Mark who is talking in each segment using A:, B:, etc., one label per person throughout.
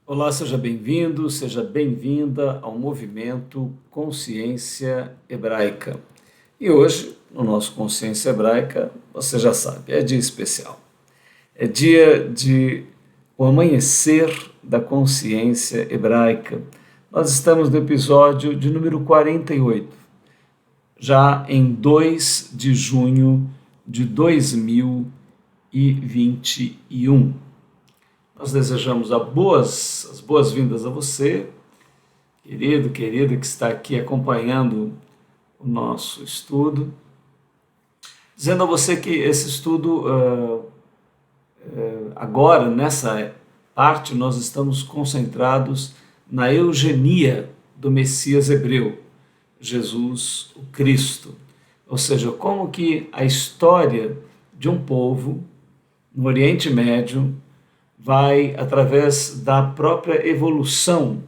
A: Olá, seja bem-vindo, seja bem-vinda ao movimento Consciência Hebraica. E hoje, no nosso Consciência Hebraica, você já sabe, é dia especial. É dia de o amanhecer da consciência hebraica. Nós estamos no episódio de número 48, já em 2 de junho de 2021. Nós desejamos as boas-vindas a você, querido, querida, que está aqui acompanhando o nosso estudo, dizendo a você que esse estudo, agora, nessa parte, nós estamos concentrados na eugenia do Messias hebreu, Jesus o Cristo. Ou seja, como que a história de um povo no Oriente Médio vai, através da própria evolução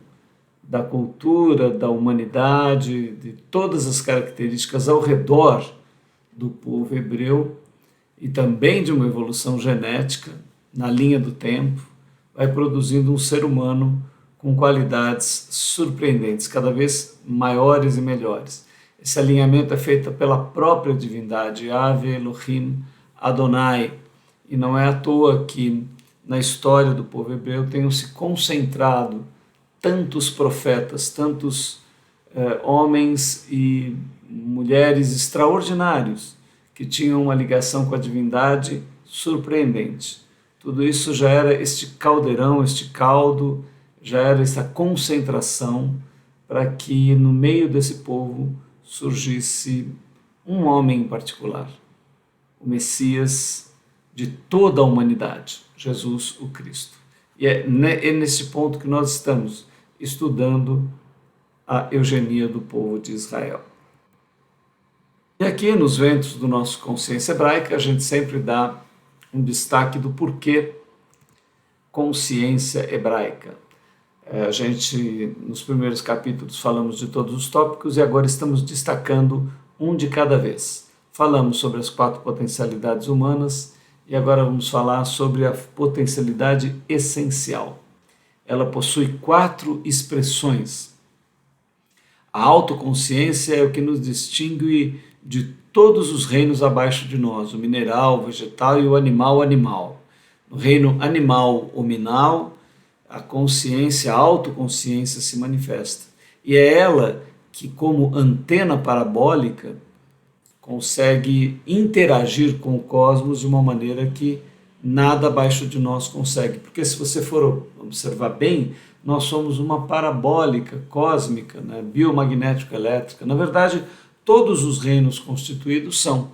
A: da cultura, da humanidade, de todas as características ao redor do povo hebreu e também de uma evolução genética na linha do tempo, vai produzindo um ser humano com qualidades surpreendentes, cada vez maiores e melhores. Esse alinhamento é feito pela própria divindade, Yahvé Elohim Adonai, e não é à toa que na história do povo hebreu tenham se concentrado tantos profetas, tantos homens e mulheres extraordinários que tinham uma ligação com a divindade surpreendente. Tudo isso já era este caldeirão, este caldo, já era essa concentração para que no meio desse povo surgisse um homem em particular, o Messias de toda a humanidade, Jesus o Cristo. E é nesse ponto que nós estamos estudando a eugenia do povo de Israel. E aqui nos ventos do nosso Consciência Hebraica, a gente sempre dá um destaque do porquê consciência hebraica. A gente, nos primeiros capítulos, falamos de todos os tópicos e agora estamos destacando um de cada vez. Falamos sobre as 4 potencialidades humanas e agora vamos falar sobre a potencialidade essencial. Ela possui 4 expressões. A autoconsciência é o que nos distingue de todos os reinos abaixo de nós, o mineral, o vegetal e o animal. No reino animal hominal, a consciência, a autoconsciência se manifesta. E é ela que, como antena parabólica, consegue interagir com o cosmos de uma maneira que nada abaixo de nós consegue. Porque se você for observar bem, nós somos uma parabólica cósmica, né, biomagnético-elétrica. Na verdade, todos os reinos constituídos são.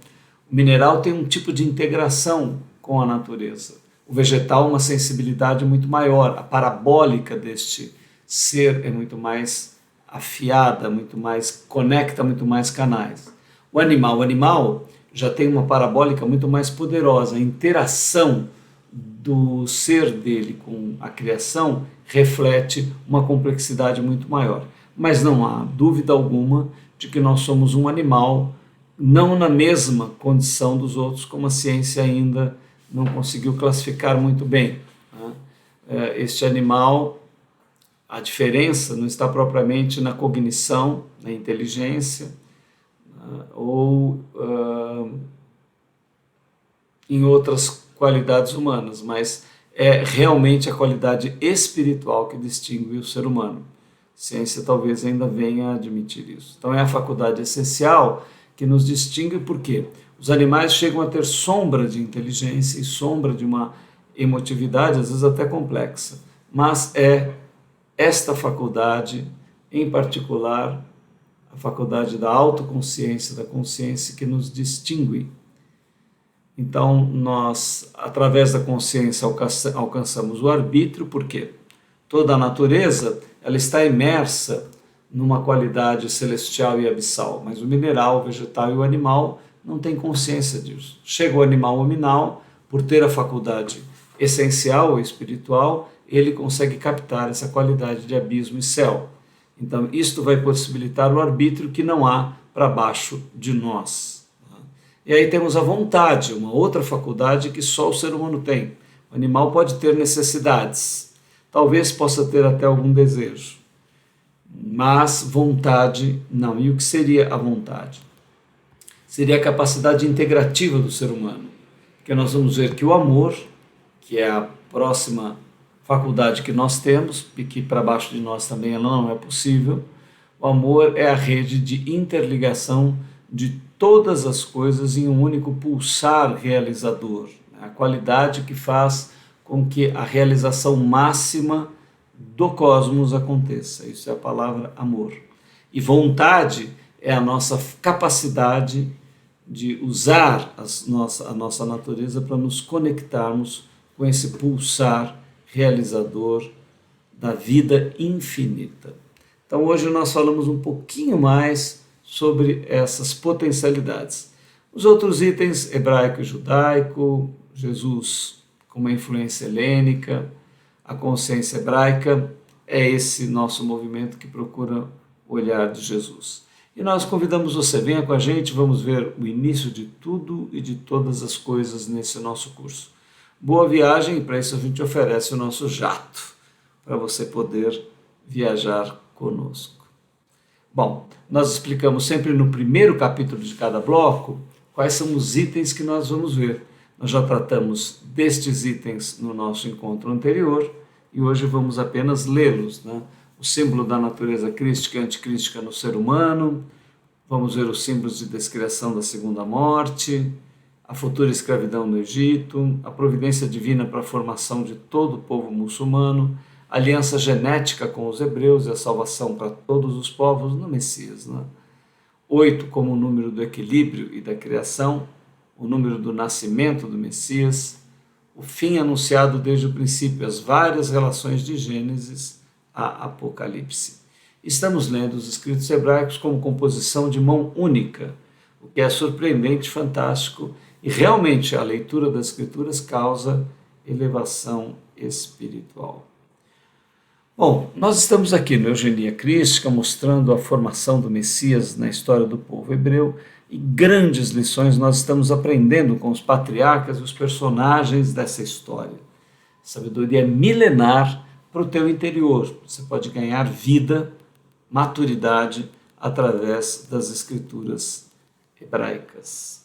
A: O mineral tem um tipo de integração com a natureza. O vegetal, uma sensibilidade muito maior. A parabólica deste ser é muito mais afiada, muito mais conecta muito mais canais. O animal já tem uma parabólica muito mais poderosa. A interação do ser dele com a criação reflete uma complexidade muito maior. Mas não há dúvida alguma de que nós somos um animal, não na mesma condição dos outros, como a ciência ainda não conseguiu classificar muito bem. Este animal, a diferença não está propriamente na cognição, na inteligência, ou em outras qualidades humanas, mas é realmente a qualidade espiritual que distingue o ser humano. A ciência talvez ainda venha a admitir isso. Então é a faculdade essencial que nos distingue, porque os animais chegam a ter sombra de inteligência e sombra de uma emotividade, às vezes até complexa, mas é esta faculdade, em particular, a faculdade da autoconsciência, da consciência, que nos distingue. Então, nós, através da consciência, alcançamos o arbítrio, porque toda a natureza ela está imersa numa qualidade celestial e abissal, mas o mineral, o vegetal e o animal não têm consciência disso. Chega o animal hominal, por ter a faculdade essencial ou espiritual, ele consegue captar essa qualidade de abismo e céu. Então, isto vai possibilitar o arbítrio que não há para baixo de nós. E aí temos a vontade, uma outra faculdade que só o ser humano tem. O animal pode ter necessidades, talvez possa ter até algum desejo, mas vontade não. E o que seria a vontade? Seria a capacidade integrativa do ser humano, porque nós vamos ver que o amor, que é a próxima faculdade que nós temos, e que para baixo de nós também ela não é possível, o amor é a rede de interligação de todas as coisas em um único pulsar realizador, a qualidade que faz com que a realização máxima do cosmos aconteça. Isso é a palavra amor. E vontade é a nossa capacidade de usar a nossa natureza para nos conectarmos com esse pulsar realizador da vida infinita. Então hoje nós falamos um pouquinho mais sobre essas potencialidades. Os outros itens, hebraico e judaico, Jesus com uma influência helênica, a consciência hebraica, é esse nosso movimento que procura o olhar de Jesus. E nós convidamos você, venha com a gente, vamos ver o início de tudo e de todas as coisas nesse nosso curso. Boa viagem, e para isso a gente oferece o nosso jato, para você poder viajar conosco. Bom, nós explicamos sempre no primeiro capítulo de cada bloco quais são os itens que nós vamos ver. Nós já tratamos destes itens no nosso encontro anterior e hoje vamos apenas lê-los, né? O símbolo da natureza crística e anticrística no ser humano, vamos ver os símbolos de descriação da segunda morte, a futura escravidão no Egito, a providência divina para a formação de todo o povo muçulmano, a aliança genética com os hebreus e a salvação para todos os povos no Messias, né? 8 como o número do equilíbrio e da criação, o número do nascimento do Messias, o fim anunciado desde o princípio, as várias relações de Gênesis a Apocalipse. Estamos lendo os escritos hebraicos como composição de mão única, o que é surpreendente, fantástico, e realmente a leitura das Escrituras causa elevação espiritual. Bom, nós estamos aqui no Eugenia Crística mostrando a formação do Messias na história do povo hebreu e grandes lições nós estamos aprendendo com os patriarcas e os personagens dessa história. Sabedoria milenar para o teu interior. Você pode ganhar vida, maturidade através das Escrituras hebraicas.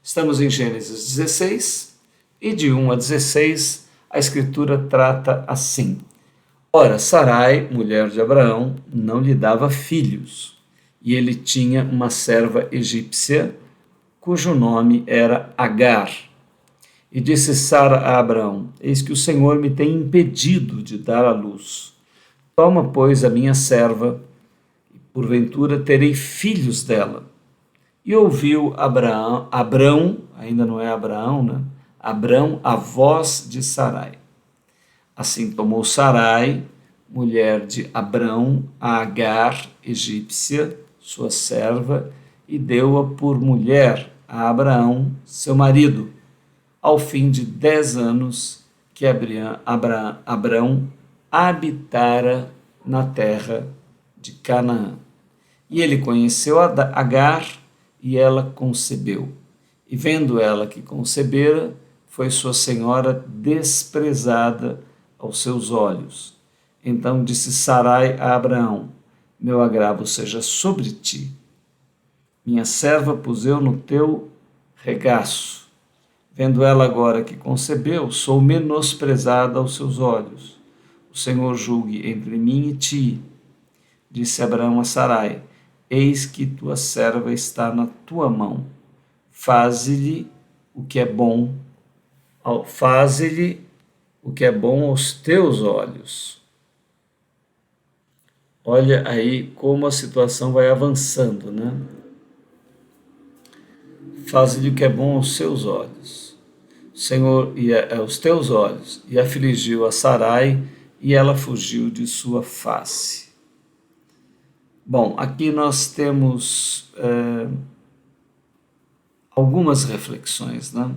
A: Estamos em Gênesis 16 e de 1 a 16 a Escritura trata assim. Ora, Sarai, mulher de Abraão, não lhe dava filhos, e ele tinha uma serva egípcia, cujo nome era Agar. E disse Sara a Abraão, eis que o Senhor me tem impedido de dar à luz. Toma, pois, a minha serva, e porventura terei filhos dela. E ouviu Abrão, ainda não é Abraão, né? Abrão, a voz de Sarai. Assim tomou Sarai, mulher de Abrão, a Agar, egípcia, sua serva, e deu-a por mulher a Abraão, seu marido, ao fim de 10 anos que Abrão habitara na terra de Canaã. E ele conheceu Agar, e ela concebeu. E vendo ela que concebera, foi sua senhora desprezada aos seus olhos. Então disse Sarai a Abraão, meu agravo seja sobre ti. Minha serva pus eu no teu regaço. Vendo ela agora que concebeu, sou menosprezada aos seus olhos. O Senhor julgue entre mim e ti. Disse Abraão a Sarai, eis que tua serva está na tua mão. Faze-lhe o que é bom, aos teus olhos. Olha aí como a situação vai avançando, né? Faze-lhe o que é bom aos seus olhos. Senhor, aos teus olhos. E afligiu a Sarai, e ela fugiu de sua face. Bom, aqui nós temos algumas reflexões, né?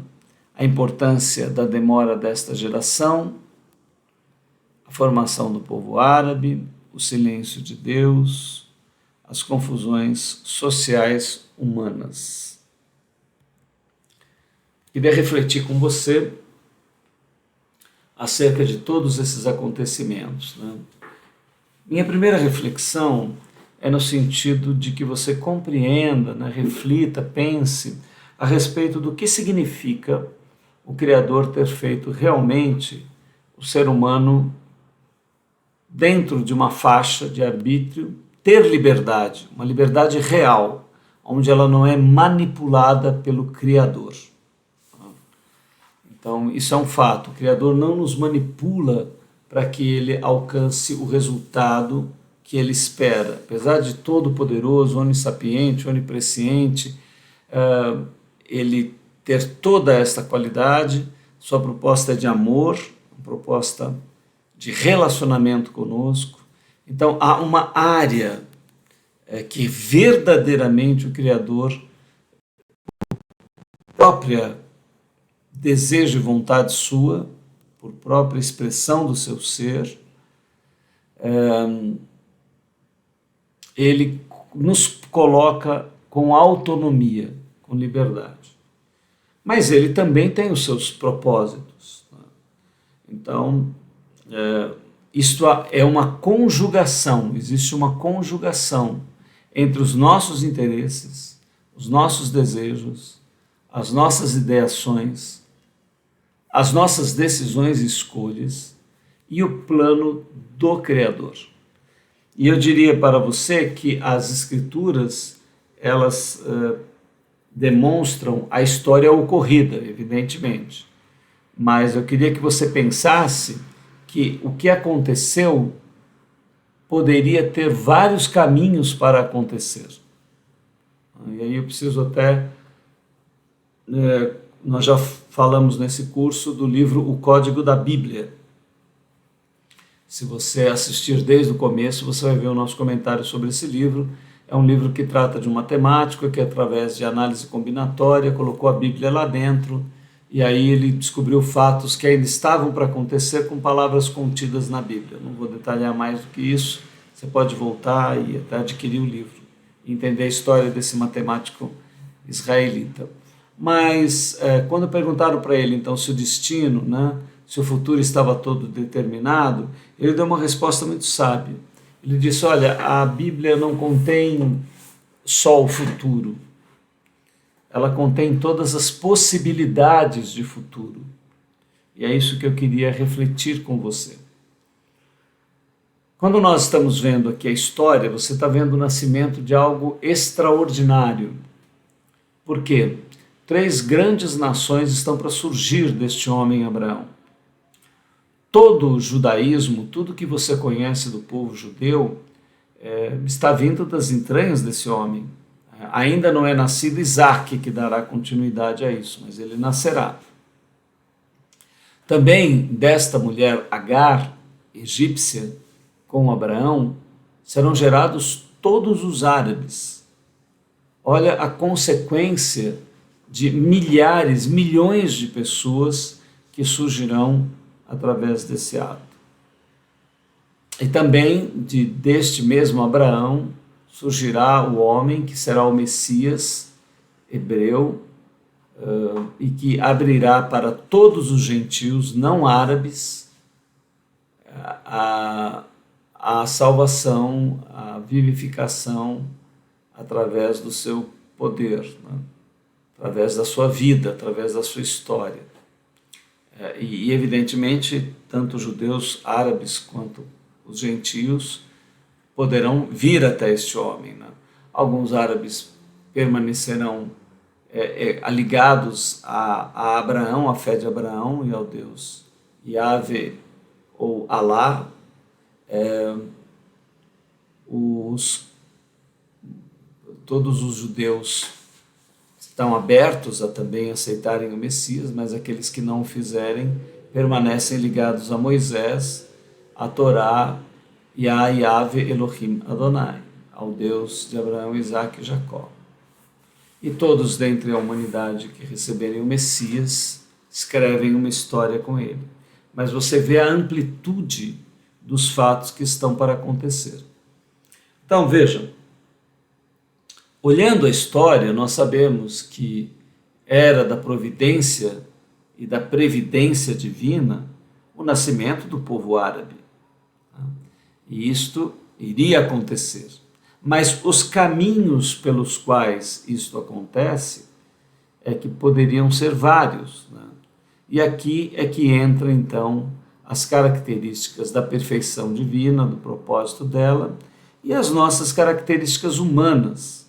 A: A importância da demora desta geração, a formação do povo árabe, o silêncio de Deus, as confusões sociais humanas. Queria refletir com você acerca de todos esses acontecimentos, né? Minha primeira reflexão é no sentido de que você compreenda, né, reflita, pense a respeito do que significa o Criador ter feito realmente o ser humano dentro de uma faixa de arbítrio, ter liberdade, uma liberdade real, onde ela não é manipulada pelo Criador. Então, isso é um fato. O Criador não nos manipula para que ele alcance o resultado que ele espera. Apesar de todo-poderoso, onissapiente, onipresciente, ele ter toda esta qualidade, sua proposta é de amor, uma proposta de relacionamento conosco. Então, há uma área que verdadeiramente o Criador, própria desejo e vontade sua, por própria expressão do seu ser, ele nos coloca com autonomia, com liberdade. Mas ele também tem os seus propósitos. Então, isto é uma conjugação, existe uma conjugação entre os nossos interesses, os nossos desejos, as nossas ideações, as nossas decisões e escolhas e o plano do Criador. E eu diria para você que as Escrituras, elas demonstram a história ocorrida, evidentemente. Mas eu queria que você pensasse que o que aconteceu poderia ter vários caminhos para acontecer. E aí eu preciso até... nós já falamos nesse curso do livro O Código da Bíblia. Se você assistir desde o começo, você vai ver o nosso comentário sobre esse livro. É um livro que trata de um matemático que, através de análise combinatória, colocou a Bíblia lá dentro e aí ele descobriu fatos que ainda estavam para acontecer com palavras contidas na Bíblia. Não vou detalhar mais do que isso. Você pode voltar e até adquirir o livro e entender a história desse matemático israelita. Mas quando perguntaram para ele, então, se o destino, né, se o futuro estava todo determinado, ele deu uma resposta muito sábia. Ele disse, olha, a Bíblia não contém só o futuro, ela contém todas as possibilidades de futuro. E é isso que eu queria refletir com você. Quando nós estamos vendo aqui a história, você está vendo o nascimento de algo extraordinário. Por quê? 3 grandes nações estão para surgir deste homem Abraão. Todo o judaísmo, tudo que você conhece do povo judeu, está vindo das entranhas desse homem. Ainda não é nascido Isaac, que dará continuidade a isso, mas ele nascerá. Também desta mulher Agar, egípcia, com Abraão, serão gerados todos os árabes. Olha a consequência de milhares, milhões de pessoas que surgirão através desse ato. E também deste mesmo Abraão surgirá o homem que será o Messias hebreu e que abrirá para todos os gentios não árabes a salvação, a vivificação através do seu poder, né? Através da sua vida, através da sua história. E evidentemente, tanto os judeus árabes quanto os gentios poderão vir até este homem, né? Alguns árabes permanecerão ligados a Abraão, à fé de Abraão e ao Deus Yahvé ou Alá. Todos os judeus estão abertos a também aceitarem o Messias, mas aqueles que não o fizerem permanecem ligados a Moisés, a Torá e a Yahvé Elohim Adonai, ao Deus de Abraão, Isaque e Jacó. E todos dentre a humanidade que receberem o Messias escrevem uma história com ele. Mas você vê a amplitude dos fatos que estão para acontecer. Então vejam, olhando a história, nós sabemos que era da providência e da previdência divina o nascimento do povo árabe. E isto iria acontecer. Mas os caminhos pelos quais isto acontece é que poderiam ser vários, né? E aqui é que entra, então, as características da perfeição divina, do propósito dela, e as nossas características humanas,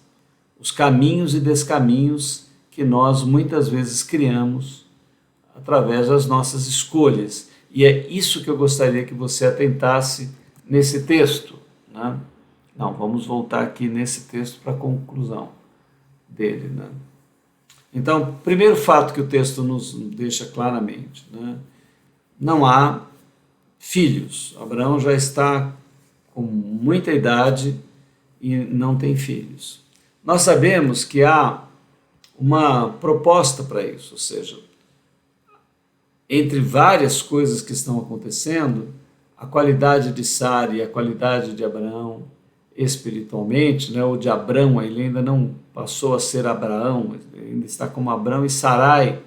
A: os caminhos e descaminhos que nós muitas vezes criamos através das nossas escolhas. E é isso que eu gostaria que você atentasse nesse texto, né? Não, vamos voltar aqui nesse texto para a conclusão dele, né? Então, primeiro fato que o texto nos deixa claramente, né? Não há filhos. Abraão já está com muita idade e não tem filhos. Nós sabemos que há uma proposta para isso, ou seja, entre várias coisas que estão acontecendo, a qualidade de Sara e a qualidade de Abraão espiritualmente, né, ou de Abrão, ele ainda não passou a ser Abraão, ainda está como Abrão, e Sarai,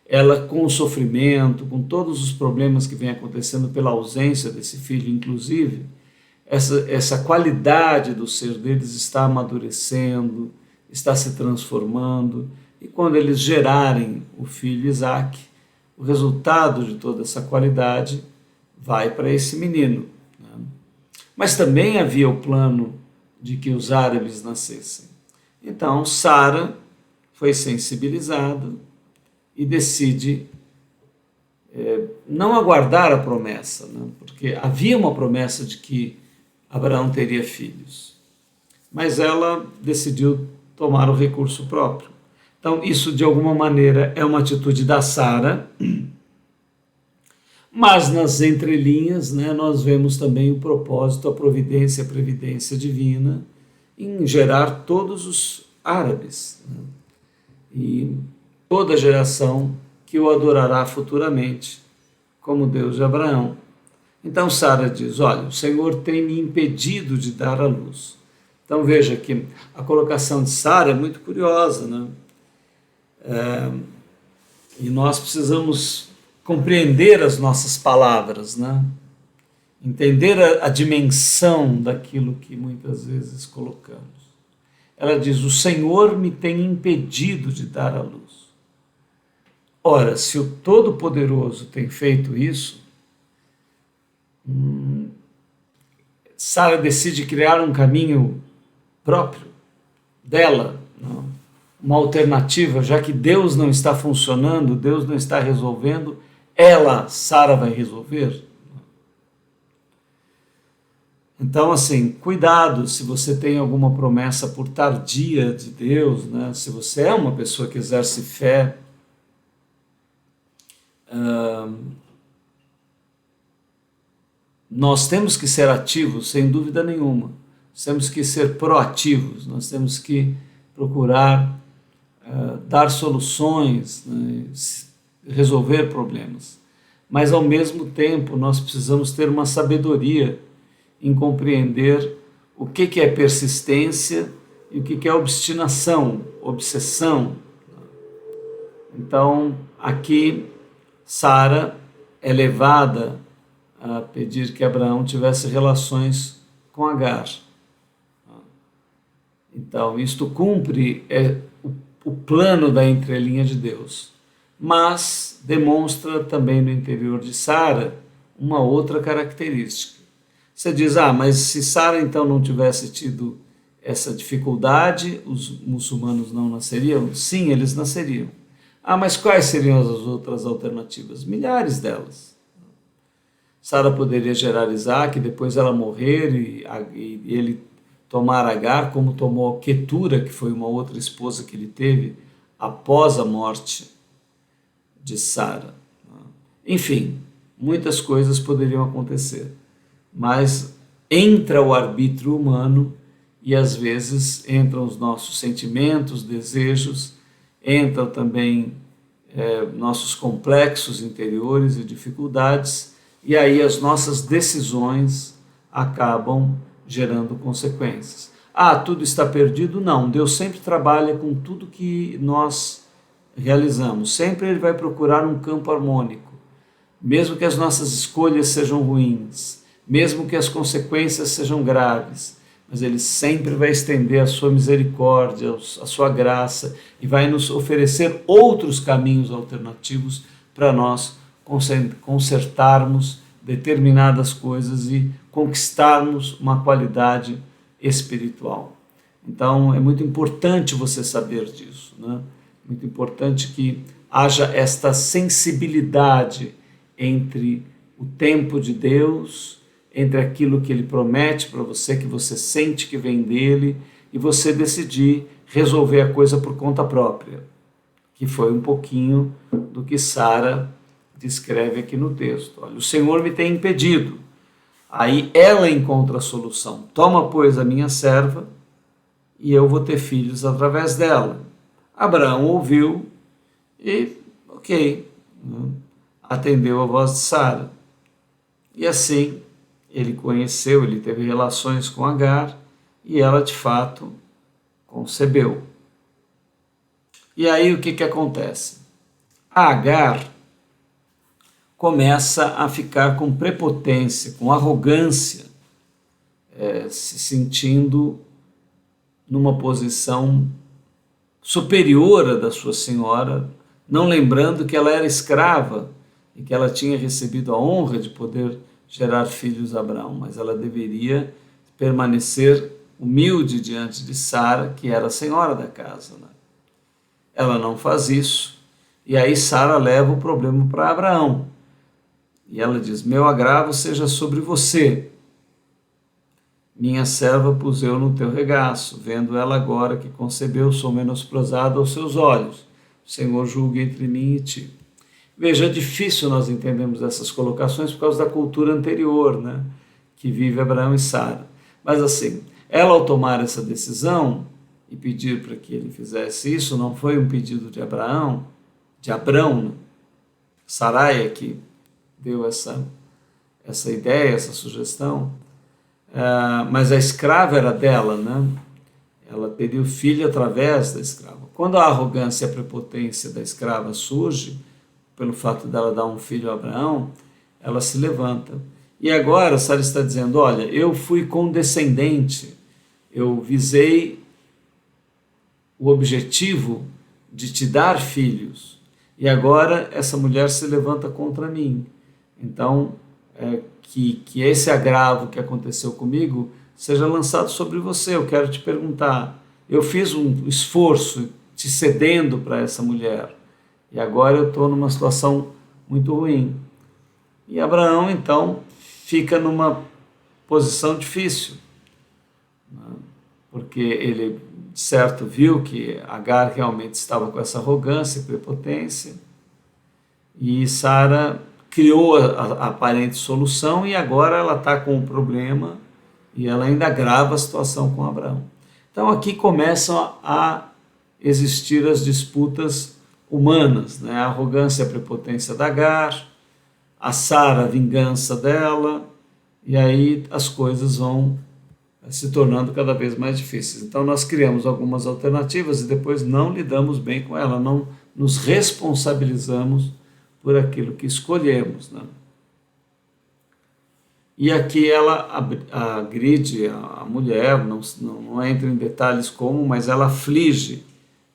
A: ela com o sofrimento, com todos os problemas que vem acontecendo pela ausência desse filho, inclusive, essa qualidade do ser deles está amadurecendo, está se transformando, e quando eles gerarem o filho Isaque, o resultado de toda essa qualidade vai para esse menino. Mas também havia o plano de que os árabes nascessem. Então, Sara foi sensibilizada e decide não aguardar a promessa, né? Porque havia uma promessa de que Abraão teria filhos, mas ela decidiu tomar o recurso próprio. Então, isso de alguma maneira é uma atitude da Sara, mas nas entrelinhas, né, nós vemos também o propósito, a providência, a previdência divina em gerar todos os árabes, né, e toda geração que o adorará futuramente como Deus de Abraão. Então Sara diz, olha, o Senhor tem me impedido de dar à luz. Então veja que a colocação de Sara é muito curiosa, né? E nós precisamos compreender as nossas palavras, né? Entender a dimensão daquilo que muitas vezes colocamos. Ela diz, o Senhor me tem impedido de dar à luz. Ora, se o Todo-Poderoso tem feito isso, Sara decide criar um caminho próprio dela, não? Uma alternativa, já que Deus não está funcionando, Deus não está resolvendo, ela, Sara, vai resolver. Então, assim, cuidado se você tem alguma promessa por tardia de Deus, né? Se você é uma pessoa que exerce fé, nós temos que ser ativos, sem dúvida nenhuma. Nós temos que ser proativos, nós temos que procurar dar soluções, né, resolver problemas. Mas, ao mesmo tempo, nós precisamos ter uma sabedoria em compreender o que é persistência e o que é obstinação, obsessão. Então, aqui, Sara é levada a pedir que Abraão tivesse relações com Agar. Então, isto cumpre o plano da entrelinha de Deus, mas demonstra também no interior de Sara uma outra característica. Você diz, mas se Sara então não tivesse tido essa dificuldade, os muçulmanos não nasceriam? Sim, eles nasceriam. Mas quais seriam as outras alternativas? Milhares delas. Sara poderia gerar Isaque, depois ela morrer e ele tomar Agar, como tomou Quetura, que foi uma outra esposa que ele teve após a morte de Sara. Enfim, muitas coisas poderiam acontecer, mas entra o arbítrio humano e às vezes entram os nossos sentimentos, desejos, entram também nossos complexos interiores e dificuldades, e aí as nossas decisões acabam gerando consequências. Tudo está perdido? Não, Deus sempre trabalha com tudo que nós realizamos, sempre Ele vai procurar um campo harmônico, mesmo que as nossas escolhas sejam ruins, mesmo que as consequências sejam graves, mas Ele sempre vai estender a sua misericórdia, a sua graça e vai nos oferecer outros caminhos alternativos para nós consertarmos determinadas coisas e conquistarmos uma qualidade espiritual. Então, é muito importante você saber disso, né? Muito importante que haja esta sensibilidade entre o tempo de Deus, entre aquilo que Ele promete para você, que você sente que vem dEle, e você decidir resolver a coisa por conta própria, que foi um pouquinho do que Sara descreve aqui no texto. Olha, o Senhor me tem impedido. Aí ela encontra a solução. Toma, pois, a minha serva, e eu vou ter filhos através dela. Abraão ouviu e, ok, atendeu a voz de Sara. E assim, ele teve relações com Agar, e ela, de fato, concebeu. E aí, o que acontece? A Agar começa a ficar com prepotência, com arrogância, se sentindo numa posição superior à da sua senhora, não lembrando que ela era escrava e que ela tinha recebido a honra de poder gerar filhos a Abraão, mas ela deveria permanecer humilde diante de Sara, que era a senhora da casa, né? Ela não faz isso, e aí Sara leva o problema para Abraão. E ela diz: meu agravo seja sobre você, minha serva pus eu no teu regaço, vendo ela agora que concebeu, sou menosprezada aos seus olhos, o Senhor julgue entre mim e ti. Veja, é difícil nós entendermos essas colocações por causa da cultura anterior, né, que vive Abraão e Sara. Mas assim, ela ao tomar essa decisão e pedir para que ele fizesse isso, não foi um pedido de Abraão, né? Sarai que deu essa ideia, essa sugestão, mas a escrava era dela, né? Ela teria o filho através da escrava. Quando a arrogância e a prepotência da escrava surge, pelo fato dela dar um filho a Abraão, ela se levanta. E agora Sara está dizendo: olha, eu fui condescendente, eu visei o objetivo de te dar filhos, e agora essa mulher se levanta contra mim. Então, que esse agravo que aconteceu comigo seja lançado sobre você. Eu quero te perguntar, eu fiz um esforço te cedendo para essa mulher, e agora eu estou numa situação muito ruim. E Abraão, então, fica numa posição difícil, né? Porque ele, certo, viu que Agar realmente estava com essa arrogância e prepotência, e Sara criou a aparente solução, e agora ela está com um problema e ela ainda agrava a situação com Abraão. Então aqui começam a existir as disputas humanas, né? A arrogância e a prepotência da Agar, a Sara, a vingança dela, e aí as coisas vão se tornando cada vez mais difíceis. Então nós criamos algumas alternativas e depois não lidamos bem com ela, não nos responsabilizamos por aquilo que escolhemos, né? E aqui ela agride a mulher, não entra em detalhes como, mas ela aflige,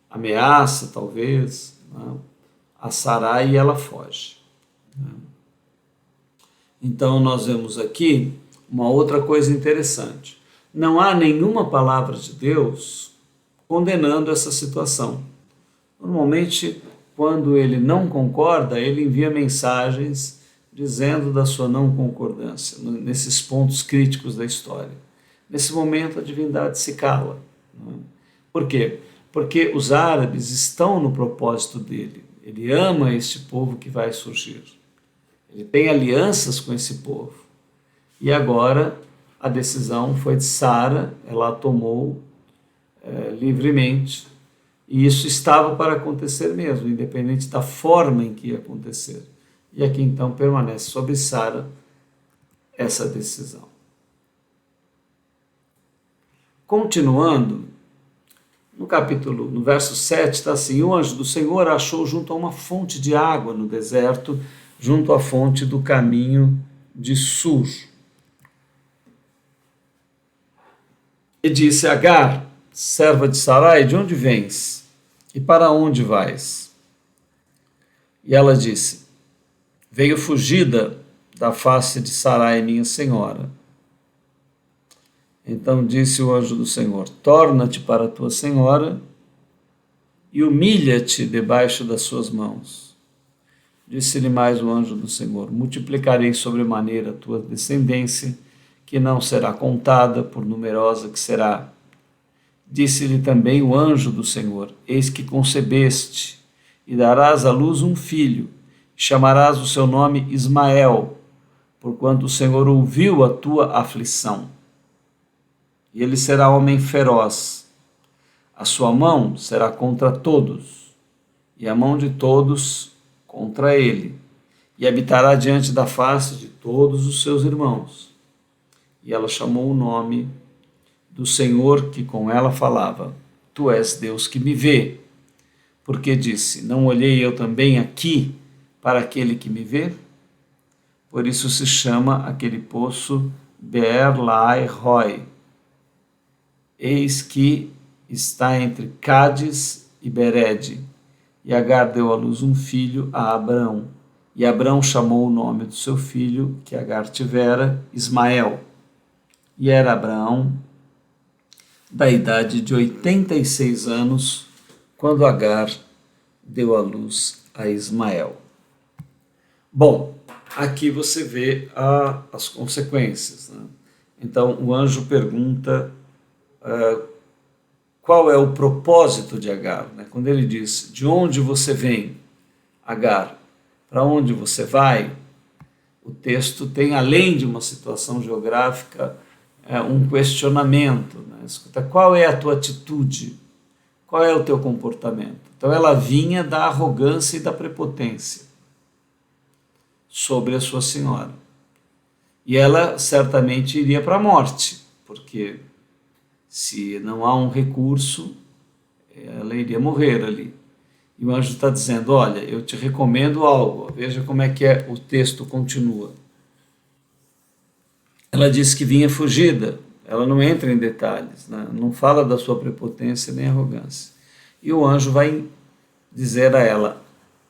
A: ameaça talvez, né, a Sarai, e ela foge, né? Então nós vemos aqui uma outra coisa interessante. Não há nenhuma palavra de Deus condenando essa situação. Normalmente, quando ele não concorda, ele envia mensagens dizendo da sua não concordância, nesses pontos críticos da história. Nesse momento, a divindade se cala, né? Por quê? Porque os árabes estão no propósito dele. Ele ama este povo que vai surgir. Ele tem alianças com esse povo. E agora a decisão foi de Sara, ela a tomou livremente. E isso estava para acontecer mesmo, independente da forma em que ia acontecer. E aqui então permanece sobre Sara essa decisão. Continuando, no verso 7 está assim: o anjo do Senhor achou junto a uma fonte de água no deserto junto à fonte do caminho de Sur. E disse: Agar, serva de Sarai, de onde vens? E para onde vais? E ela disse: Veio fugida da face de Sarai, minha senhora. Então disse o anjo do Senhor: Torna-te para a tua senhora e humilha-te debaixo das suas mãos. Disse-lhe mais o anjo do Senhor: Multiplicarei sobremaneira a tua descendência, que não será contada, por numerosa que será. Disse-lhe também o anjo do Senhor: Eis que concebeste, e darás à luz um filho, chamarás o seu nome Ismael, porquanto o Senhor ouviu a tua aflição. E ele será homem feroz. A sua mão será contra todos, e a mão de todos contra ele, e habitará diante da face de todos os seus irmãos. E ela chamou o nome do Senhor que com ela falava: Tu és Deus que me vê. Porque disse: Não olhei eu também aqui para aquele que me vê? Por isso se chama aquele poço Beer-Lahai-Roi. Eis que está entre Cádiz e Bered. E Agar deu à luz um filho a Abrão. E Abrão chamou o nome do seu filho, que Agar tivera, Ismael. E era Abraão da idade de 86 anos, quando Agar deu à luz a Ismael. Bom, aqui você vê as consequências, né? Então o anjo pergunta qual é o propósito de Agar, né? Quando ele diz: de onde você vem, Agar? Para onde você vai? O texto tem, além de uma situação geográfica, um questionamento, né? Escuta, qual é a tua atitude? Qual é o teu comportamento? Então ela vinha da arrogância e da prepotência sobre a sua senhora. E ela certamente iria para a morte, porque se não há um recurso, ela iria morrer ali. E o anjo está dizendo: olha, eu te recomendo algo. Veja como é que o texto continua. Ela disse que vinha fugida, ela não entra em detalhes, né? Não fala da sua prepotência nem arrogância. E o anjo vai dizer a ela: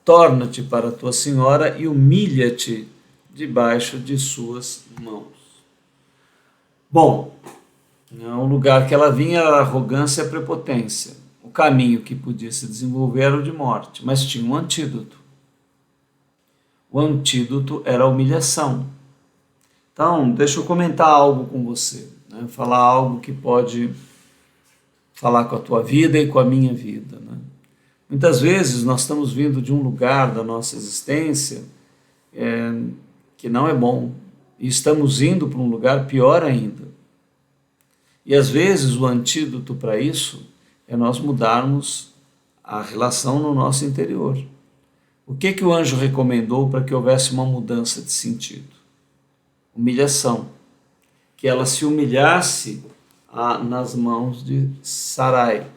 A: torna-te para a tua senhora e humilha-te debaixo de suas mãos. Bom, o lugar que ela vinha era a arrogância e a prepotência. O caminho que podia se desenvolver era o de morte, mas tinha um antídoto. O antídoto era a humilhação. Então, deixa eu comentar algo com você, né? Falar algo que pode falar com a tua vida e com a minha vida, né? Muitas vezes nós estamos vindo de um lugar da nossa existência que não é bom, e estamos indo para um lugar pior ainda. E às vezes o antídoto para isso é nós mudarmos a relação no nosso interior. O que o anjo recomendou para que houvesse uma mudança de sentido? Humilhação. Que ela se humilhasse nas mãos de Sarai.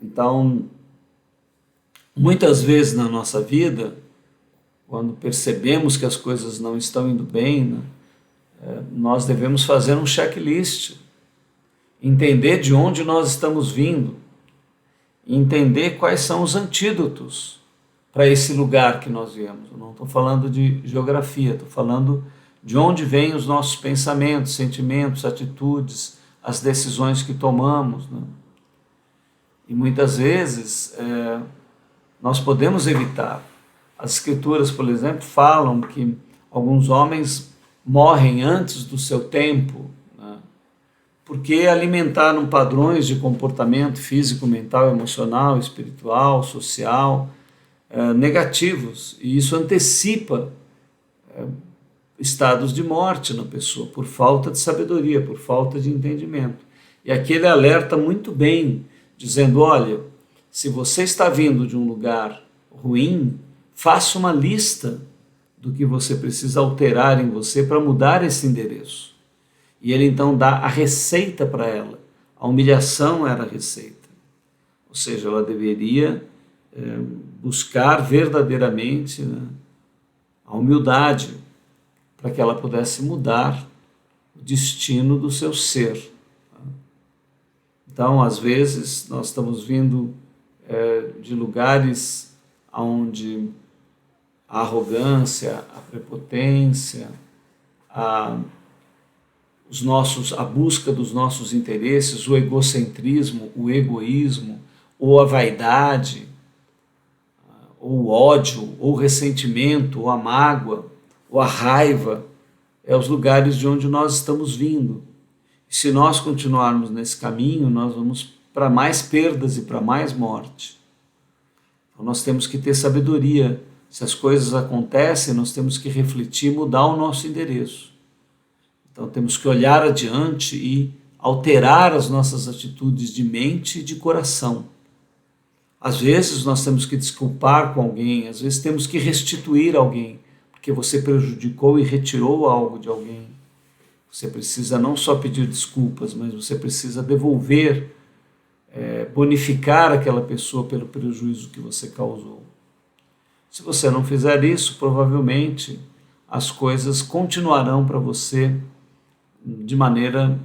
A: Então, muitas vezes na nossa vida, quando percebemos que as coisas não estão indo bem, né, nós devemos fazer um checklist, entender de onde nós estamos vindo, entender quais são os antídotos para esse lugar que nós viemos. Eu não estou falando de geografia, estou falando de onde vêm os nossos pensamentos, sentimentos, atitudes, as decisões que tomamos, né? E muitas vezes nós podemos evitar. As escrituras, por exemplo, falam que alguns homens morrem antes do seu tempo, né? Porque alimentaram padrões de comportamento físico, mental, emocional, espiritual, social, negativos, e isso antecipa estados de morte na pessoa, por falta de sabedoria, por falta de entendimento. E aqui ele alerta muito bem, dizendo: olha, se você está vindo de um lugar ruim, faça uma lista do que você precisa alterar em você para mudar esse endereço. E ele então dá a receita para ela. A humilhação era a receita. Ou seja, ela deveria buscar verdadeiramente, né, a humildade para que ela pudesse mudar o destino do seu ser. Então, às vezes, nós estamos vindo de lugares onde a arrogância, a prepotência, a busca dos nossos interesses, o egocentrismo, o egoísmo, ou a vaidade, ou o ódio, ou o ressentimento, ou a mágoa, ou a raiva, é os lugares de onde nós estamos vindo. E se nós continuarmos nesse caminho, nós vamos para mais perdas e para mais morte. Então nós temos que ter sabedoria. Se as coisas acontecem, nós temos que refletir e mudar o nosso endereço. Então temos que olhar adiante e alterar as nossas atitudes de mente e de coração. Às vezes nós temos que desculpar com alguém, às vezes temos que restituir alguém, porque você prejudicou e retirou algo de alguém. Você precisa não só pedir desculpas, mas você precisa devolver, bonificar aquela pessoa pelo prejuízo que você causou. Se você não fizer isso, provavelmente as coisas continuarão para você de maneira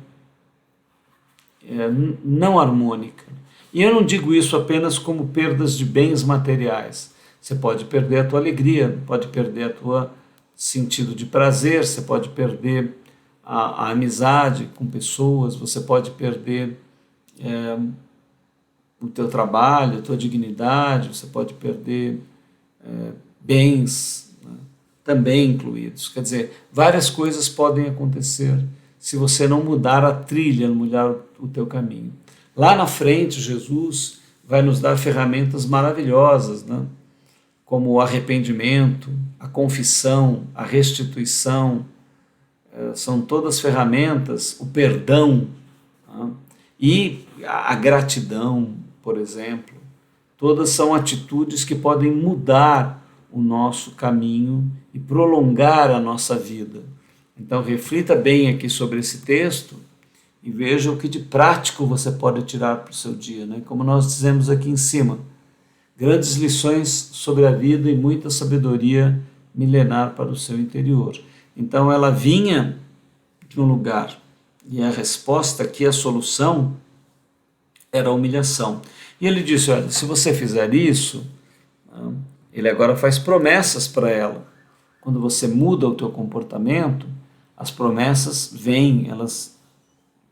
A: não harmônica. E eu não digo isso apenas como perdas de bens materiais. Você pode perder a tua alegria, pode perder a tua sentido de prazer, você pode perder a amizade com pessoas, você pode perder o teu trabalho, a tua dignidade, você pode perder bens, né, também incluídos. Quer dizer, várias coisas podem acontecer se você não mudar a trilha, não mudar o teu caminho. Lá na frente, Jesus vai nos dar ferramentas maravilhosas, né? Como o arrependimento, a confissão, a restituição, são todas ferramentas, o perdão, né? E a gratidão, por exemplo, todas são atitudes que podem mudar o nosso caminho e prolongar a nossa vida. Então reflita bem aqui sobre esse texto e veja o que de prático você pode tirar para o seu dia, né? Como nós dizemos aqui em cima, grandes lições sobre a vida e muita sabedoria milenar para o seu interior. Então ela vinha de um lugar e a resposta aqui, a solução, era a humilhação. E ele disse, olha, se você fizer isso, ele agora faz promessas para ela. Quando você muda o teu comportamento, as promessas vêm, elas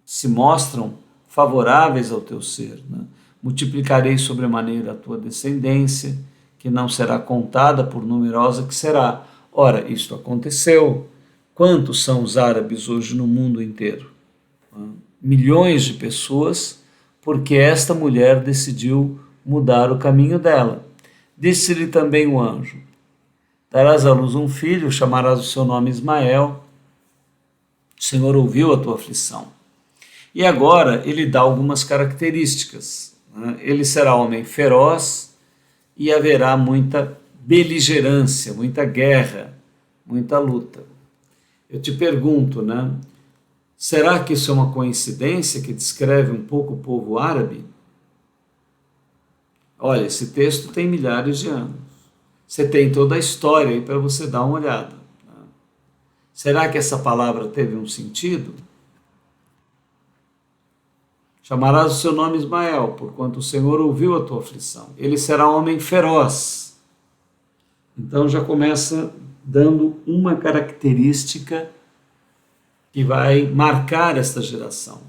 A: se mostram favoráveis ao teu ser, né? Multiplicarei sobremaneira a tua descendência, que não será contada por numerosa que será. Ora, isto aconteceu. Quantos são os árabes hoje no mundo inteiro? Milhões de pessoas, porque esta mulher decidiu mudar o caminho dela. Disse-lhe também o anjo, darás à luz um filho, chamarás o seu nome Ismael. O Senhor ouviu a tua aflição. E agora ele dá algumas características, né? Ele será homem feroz e haverá muita beligerância, muita guerra, muita luta. Eu te pergunto, né? Será que isso é uma coincidência que descreve um pouco o povo árabe? Olha, esse texto tem milhares de anos. Você tem toda a história aí para você dar uma olhada. Será que essa palavra teve um sentido? Chamarás o seu nome Ismael, porquanto o Senhor ouviu a tua aflição. Ele será um homem feroz. Então já começa dando uma característica que vai marcar esta geração.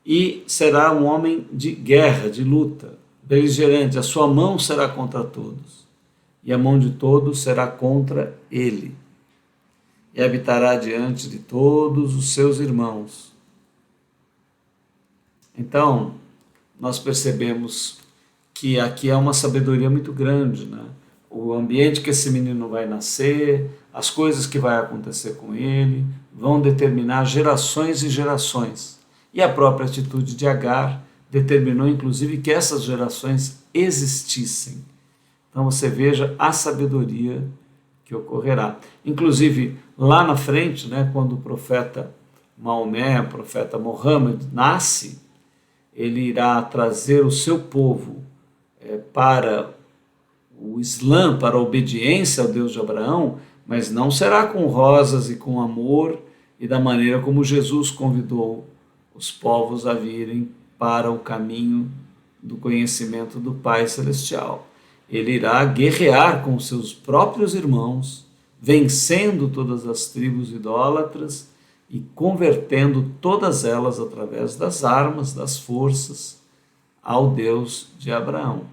A: E será um homem de guerra, de luta, beligerante. A sua mão será contra todos, e a mão de todos será contra ele. E habitará diante de todos os seus irmãos. Então, nós percebemos que aqui há uma sabedoria muito grande, né? O ambiente que esse menino vai nascer, as coisas que vai acontecer com ele, vão determinar gerações e gerações. E a própria atitude de Agar determinou, inclusive, que essas gerações existissem. Então você veja a sabedoria que ocorrerá. Inclusive, lá na frente, né, quando o profeta Maomé, o profeta Muhammad nasce, ele irá trazer o seu povo para o Islã para a obediência ao Deus de Abraão, mas não será com rosas e com amor e da maneira como Jesus convidou os povos a virem para o caminho do conhecimento do Pai Celestial. Ele irá guerrear com seus próprios irmãos, vencendo todas as tribos idólatras e convertendo todas elas através das armas, das forças, ao Deus de Abraão.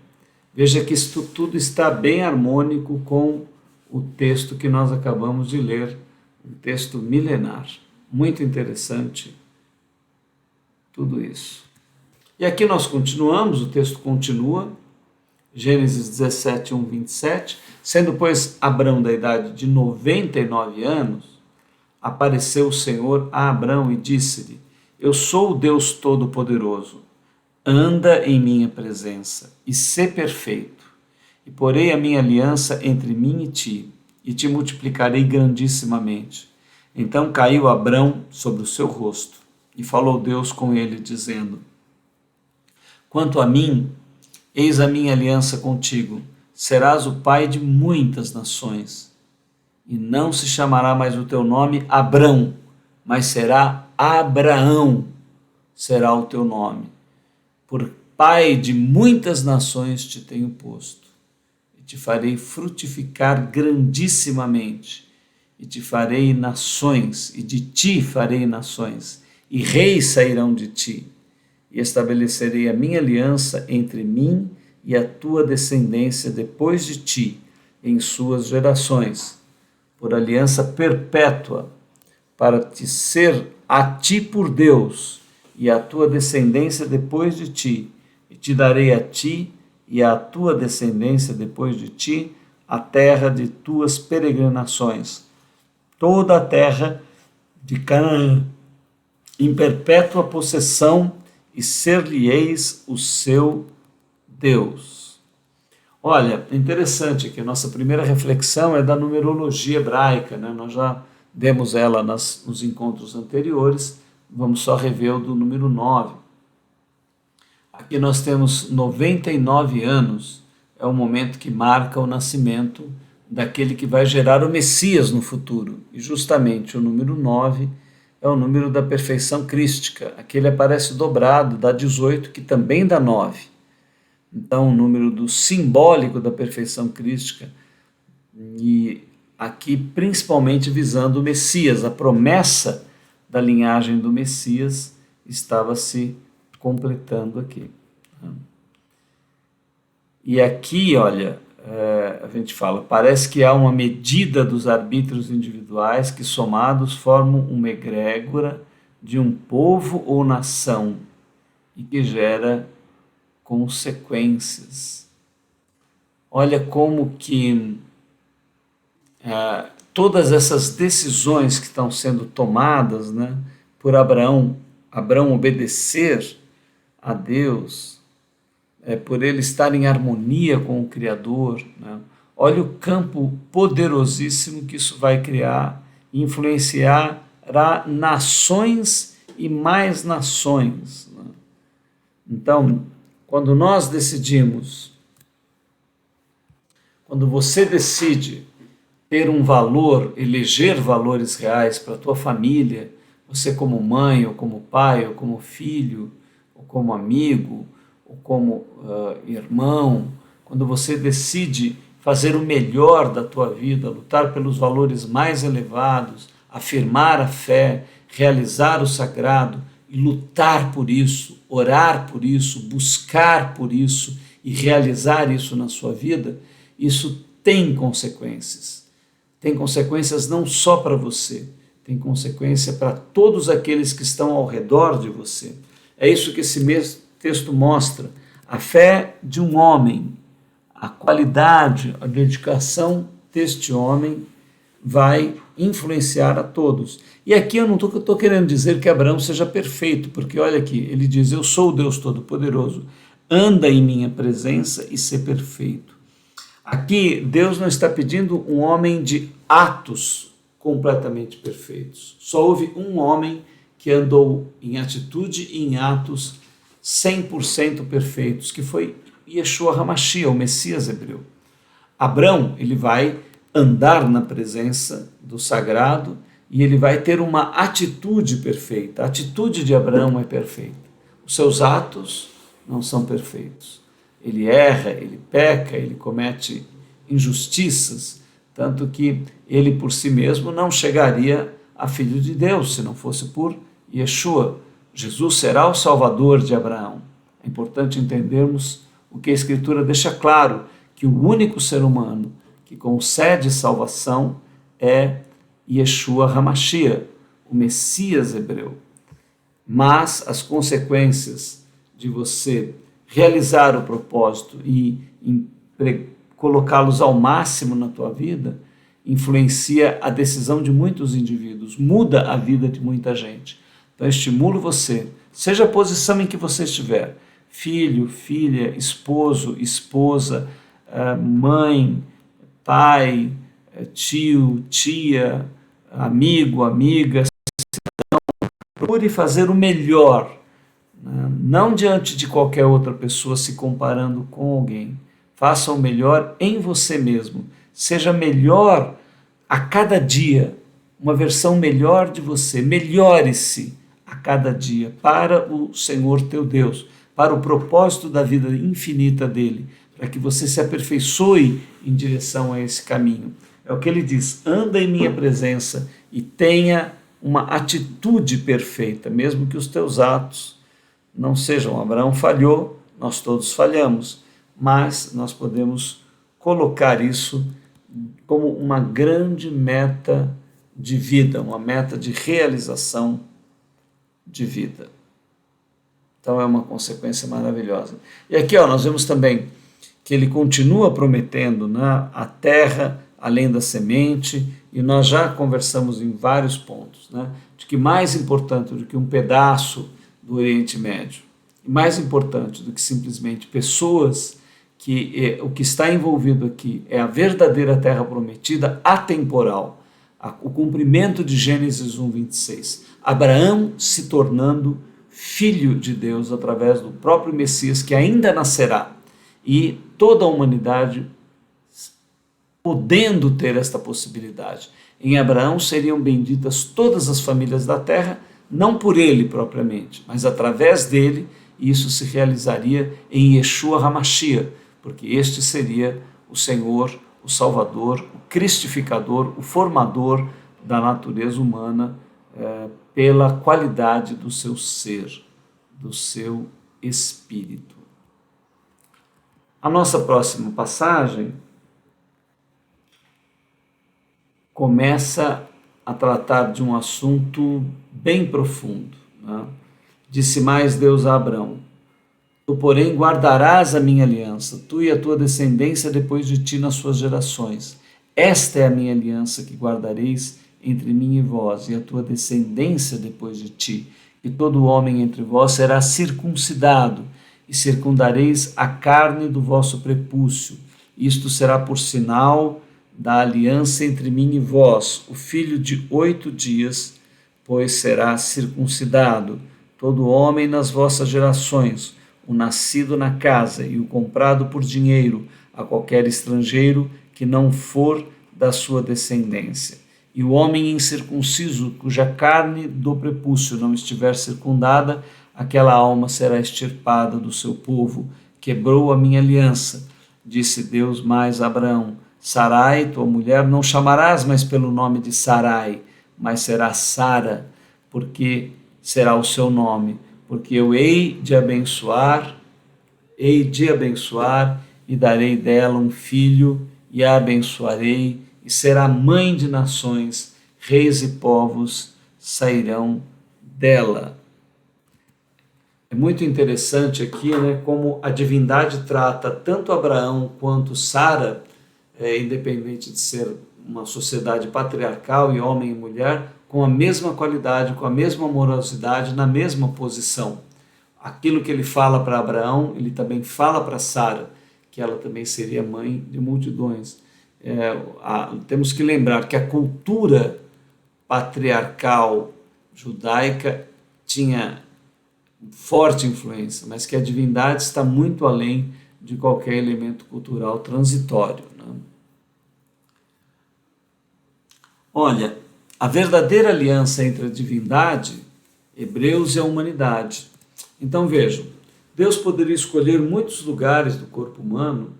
A: Veja que isto tudo está bem harmônico com o texto que nós acabamos de ler, um texto milenar. Muito interessante tudo isso. E aqui nós continuamos, o texto continua, Gênesis 17, 1, 27. Sendo, pois, Abrão da idade de 99 anos, apareceu o Senhor a Abrão e disse-lhe: Eu sou o Deus Todo-Poderoso. Anda em minha presença e sê perfeito, e porei a minha aliança entre mim e te multiplicarei grandissimamente. Então caiu Abrão sobre o seu rosto, e falou Deus com ele, dizendo: Quanto a mim, eis a minha aliança contigo, serás o pai de muitas nações, e não se chamará mais o teu nome Abrão, mas será Abraão, será o teu nome. Por pai de muitas nações te tenho posto, e te farei frutificar grandissimamente, e te farei nações, e de ti farei nações, e reis sairão de ti, e estabelecerei a minha aliança entre mim e a tua descendência depois de ti, em suas gerações, por aliança perpétua, para te ser a ti por Deus, e a tua descendência depois de ti, e te darei a ti e à tua descendência depois de ti a terra de tuas peregrinações, toda a terra de Canaã, em perpétua possessão, e ser-lhe-eis o seu Deus. Olha, interessante que a nossa primeira reflexão é da numerologia hebraica, né? Nós já demos ela nos encontros anteriores, vamos só rever o do número 9. Aqui nós temos 99 anos, é o momento que marca o nascimento daquele que vai gerar o Messias no futuro. E justamente o número 9 é o número da perfeição crística. Aqui ele aparece dobrado, dá 18, que também dá 9. Então, o número do simbólico da perfeição crística, e aqui principalmente visando o Messias, a promessa da linhagem do Messias estava se completando aqui. E aqui, olha, a gente fala, parece que há uma medida dos arbítrios individuais que somados formam uma egrégora de um povo ou nação e que gera consequências. Olha como que todas essas decisões que estão sendo tomadas, né, por Abraão obedecer a Deus, por ele estar em harmonia com o Criador, né? Olha o campo poderosíssimo que isso vai criar e influenciará nações e mais nações, né? Então, quando nós decidimos, quando você decide ter um valor, eleger valores reais para a tua família, você como mãe, ou como pai, ou como filho, ou como amigo, ou como irmão, quando você decide fazer o melhor da tua vida, lutar pelos valores mais elevados, afirmar a fé, realizar o sagrado e lutar por isso, orar por isso, buscar por isso e realizar isso na sua vida, isso tem consequências. Tem consequências não só para você, tem consequência para todos aqueles que estão ao redor de você. É isso que esse mesmo texto mostra. A fé de um homem, a qualidade, a dedicação deste homem vai influenciar a todos. E aqui eu não estou querendo dizer que Abraão seja perfeito, porque olha aqui, ele diz, eu sou o Deus Todo-Poderoso, anda em minha presença e sê perfeito. Aqui Deus não está pedindo um homem de atos completamente perfeitos. Só houve um homem que andou em atitude e em atos 100% perfeitos, que foi Yeshua HaMashiach, o Messias hebreu. Abrão, ele vai andar na presença do sagrado e ele vai ter uma atitude perfeita. A atitude de Abraão é perfeita. Os seus atos não são perfeitos. Ele erra, ele peca, ele comete injustiças, tanto que ele por si mesmo não chegaria a filho de Deus se não fosse por Yeshua. Jesus será o Salvador de Abraão. É importante entendermos o que a Escritura deixa claro, que o único ser humano que concede salvação é Yeshua HaMashiach, o Messias hebreu. Mas as consequências de você realizar o propósito e colocá-los ao máximo na tua vida influencia a decisão de muitos indivíduos, muda a vida de muita gente. Então, estimulo você, seja a posição em que você estiver, filho, filha, esposo, esposa, mãe, pai, tio, tia, amigo, amiga, procure fazer o melhor, não diante de qualquer outra pessoa se comparando com alguém. Faça o melhor em você mesmo. Seja melhor a cada dia, uma versão melhor de você. Melhore-se a cada dia para o Senhor teu Deus, para o propósito da vida infinita dele, para que você se aperfeiçoe em direção a esse caminho. É o que ele diz: anda em minha presença e tenha uma atitude perfeita, mesmo que os teus atos não sejam. Abraão falhou, nós todos falhamos, mas nós podemos colocar isso como uma grande meta de vida, uma meta de realização de vida. Então é uma consequência maravilhosa. E aqui nós vemos também que ele continua prometendo, né, a terra além da semente, e nós já conversamos em vários pontos, né, de que mais importante do que um pedaço do Oriente Médio, e mais importante do que simplesmente pessoas, que o que está envolvido aqui é a verdadeira terra prometida, atemporal, o cumprimento de Gênesis 1:26, Abraão se tornando filho de Deus através do próprio Messias que ainda nascerá, e toda a humanidade podendo ter esta possibilidade. Em Abraão seriam benditas todas as famílias da terra, não por ele propriamente, mas através dele, e isso se realizaria em Yeshua HaMashiach, porque este seria o Senhor, o Salvador, o cristificador, o formador da natureza humana pela qualidade do seu ser, do seu espírito. A nossa próxima passagem começa a tratar de um assunto bem profundo, né? Disse mais Deus a Abrão: tu, porém, guardarás a minha aliança, tu e a tua descendência depois de ti nas suas gerações. Esta é a minha aliança que guardareis entre mim e vós, e a tua descendência depois de ti. E todo homem entre vós será circuncidado, e circundareis a carne do vosso prepúcio. Isto será por sinal da aliança entre mim e vós. O filho de 8 dias, pois, será circuncidado. Todo homem nas vossas gerações, o nascido na casa e o comprado por dinheiro a qualquer estrangeiro que não for da sua descendência. E o homem incircunciso, cuja carne do prepúcio não estiver circundada, aquela alma será extirpada do seu povo. Quebrou a minha aliança. Disse Deus mais a Abraão: Sarai, tua mulher, não chamarás mais pelo nome de Sarai, mas será Sara, porque será o seu nome, porque eu hei de abençoar e darei dela um filho, e a abençoarei, e será mãe de nações, reis e povos sairão dela. É muito interessante aqui, né, como a divindade trata tanto Abraão quanto Sara, independente de ser uma sociedade patriarcal e homem e mulher, com a mesma qualidade, com a mesma amorosidade, na mesma posição. Aquilo que ele fala para Abraão, ele também fala para Sara, que ela também seria mãe de multidões. Temos que lembrar que a cultura patriarcal judaica tinha forte influência, mas que a divindade está muito além de qualquer elemento cultural transitório, né? Olha, a verdadeira aliança entre a divindade, Hebreus, e a humanidade. Então vejam, Deus poderia escolher muitos lugares do corpo humano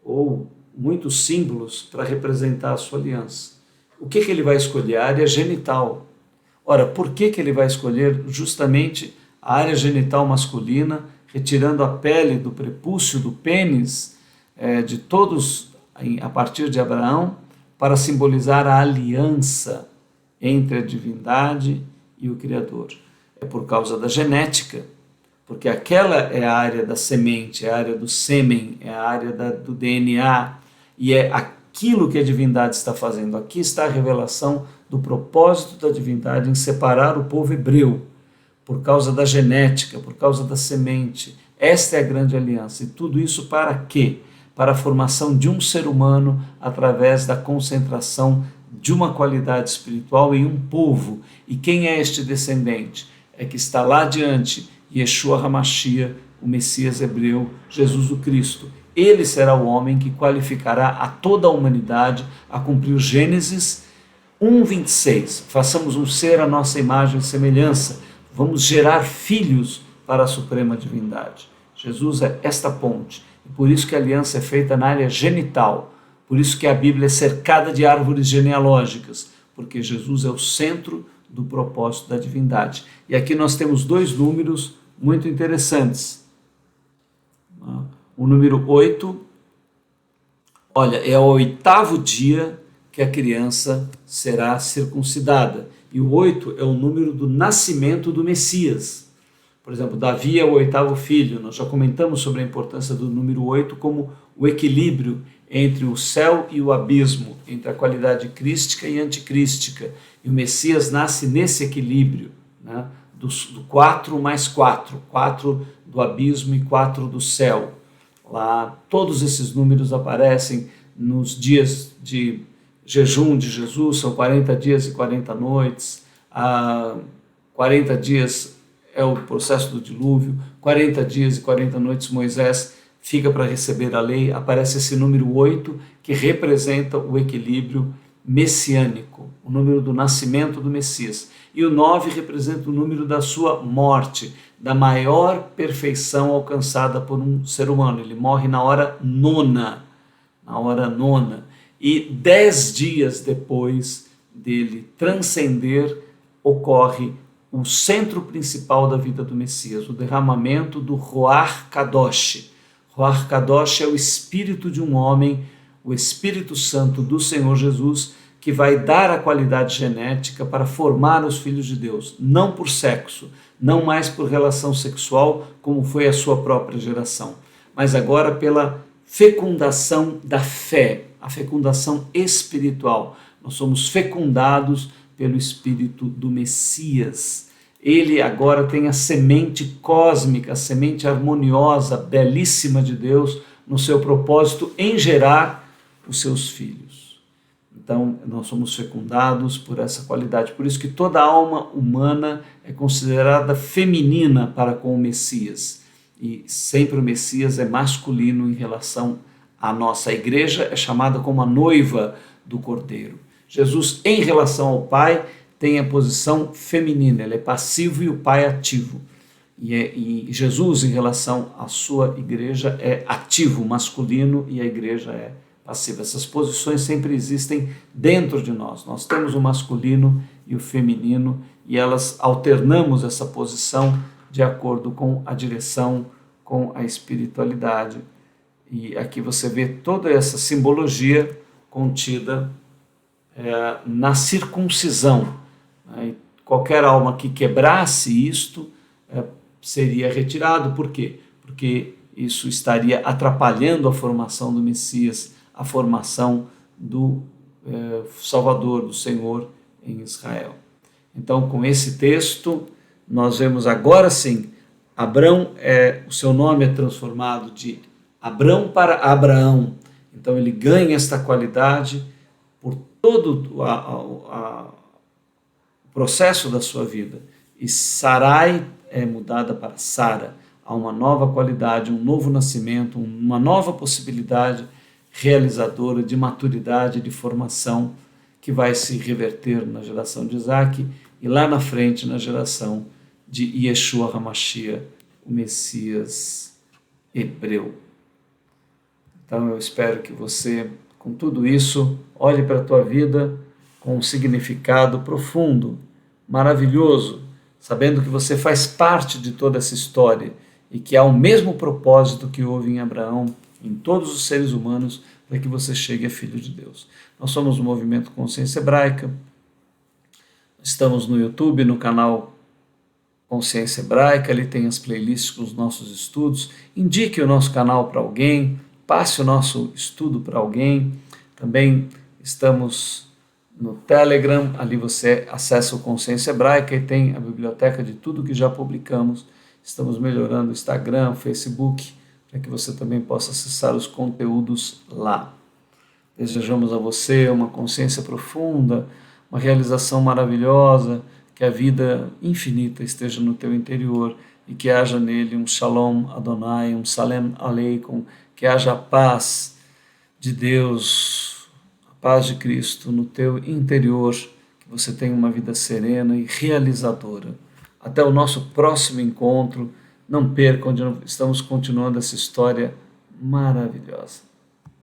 A: ou muitos símbolos para representar a sua aliança. O que ele vai escolher? A área genital. Ora, por que ele vai escolher justamente a área genital masculina, retirando a pele do prepúcio, do pênis, de todos a partir de Abraão, para simbolizar a aliança entre a divindade e o Criador? É por causa da genética, porque aquela é a área da semente, é a área do sêmen, é a área do DNA, e é aquilo que a divindade está fazendo. Aqui está a revelação do propósito da divindade em separar o povo hebreu, por causa da genética, por causa da semente. Esta é a grande aliança. E tudo isso para quê? Para a formação de um ser humano através da concentração de uma qualidade espiritual em um povo. E quem é este descendente? É que está lá adiante, Yeshua HaMashiach, o Messias hebreu, Jesus o Cristo. Ele será o homem que qualificará a toda a humanidade a cumprir Gênesis 1:26. Façamos um ser à nossa imagem e semelhança. Vamos gerar filhos para a suprema divindade. Jesus é esta ponte. E por isso que a aliança é feita na área genital. Por isso que a Bíblia é cercada de árvores genealógicas. Porque Jesus é o centro do propósito da divindade. E aqui nós temos dois números muito interessantes. O número 8, olha, é o 8º dia que a criança será circuncidada. E o 8 é o número do nascimento do Messias. Por exemplo, Davi é o 8º filho. Nós já comentamos sobre a importância do número 8 como o equilíbrio entre o céu e o abismo, entre a qualidade crística e anticrística. E o Messias nasce nesse equilíbrio, né? do 4 mais 4, 4 do abismo e 4 do céu. Lá, todos esses números aparecem nos dias de jejum de Jesus, são 40 dias e 40 noites, 40 dias é o processo do dilúvio, 40 dias e 40 noites Moisés fica para receber a lei, aparece esse número 8 que representa o equilíbrio messiânico, o número do nascimento do Messias. E o 9 representa o número da sua morte, da maior perfeição alcançada por um ser humano. Ele morre na hora nona, e 10 dias depois dele transcender, ocorre o centro principal da vida do Messias, o derramamento do Ruach Kadosh. Ruach Kadosh é o espírito de um homem, o Espírito Santo do Senhor Jesus, que vai dar a qualidade genética para formar os filhos de Deus, não por sexo, não mais por relação sexual, como foi a sua própria geração, mas agora pela fecundação da fé, a fecundação espiritual. Nós somos fecundados pelo Espírito do Messias. Ele agora tem a semente cósmica, a semente harmoniosa, belíssima de Deus, no seu propósito em gerar os seus filhos. Então, nós somos fecundados por essa qualidade. Por isso que toda alma humana é considerada feminina para com o Messias. E sempre o Messias é masculino em relação à nossa igreja, é chamada como a noiva do Cordeiro. Jesus, em relação ao Pai, tem a posição feminina, ele é passivo e o Pai é ativo. E Jesus, em relação à sua igreja, é ativo, masculino, e a igreja é passiva. Essas posições sempre existem dentro de nós. Nós temos o masculino e o feminino, e elas alternamos essa posição de acordo com a direção, com a espiritualidade. E aqui você vê toda essa simbologia contida na circuncisão. E qualquer alma que quebrasse isto seria retirado. Por quê? Porque isso estaria atrapalhando a formação do Messias, a formação do Salvador, do Senhor em Israel. Então, com esse texto, nós vemos agora sim, Abrão, o seu nome é transformado de Abrão para Abraão. Então, ele ganha esta qualidade por todo o processo da sua vida. E Sarai é mudada para Sara. Há uma nova qualidade, um novo nascimento, uma nova possibilidade realizadora de maturidade, de formação, que vai se reverter na geração de Isaac e lá na frente na geração de Yeshua HaMashiach, o Messias hebreu. Então eu espero que você, com tudo isso, olhe para a tua vida com um significado profundo, maravilhoso, sabendo que você faz parte de toda essa história e que há o mesmo propósito que houve em Abraão, em todos os seres humanos, para que você chegue a filho de Deus. Nós somos o Movimento Consciência Hebraica, estamos no YouTube, no canal Consciência Hebraica, ali tem as playlists com os nossos estudos. Indique o nosso canal para alguém, passe o nosso estudo para alguém. Também estamos no Telegram, ali você acessa o Consciência Hebraica e tem a biblioteca de tudo que já publicamos. Estamos melhorando o Instagram, o Facebook, para que você também possa acessar os conteúdos lá. Desejamos a você uma consciência profunda, uma realização maravilhosa, que a vida infinita esteja no teu interior e que haja nele um Shalom Adonai, um Salem Aleikum, que haja a paz de Deus, a paz de Cristo no teu interior, que você tenha uma vida serena e realizadora. Até o nosso próximo encontro. Não perca, onde estamos continuando essa história maravilhosa.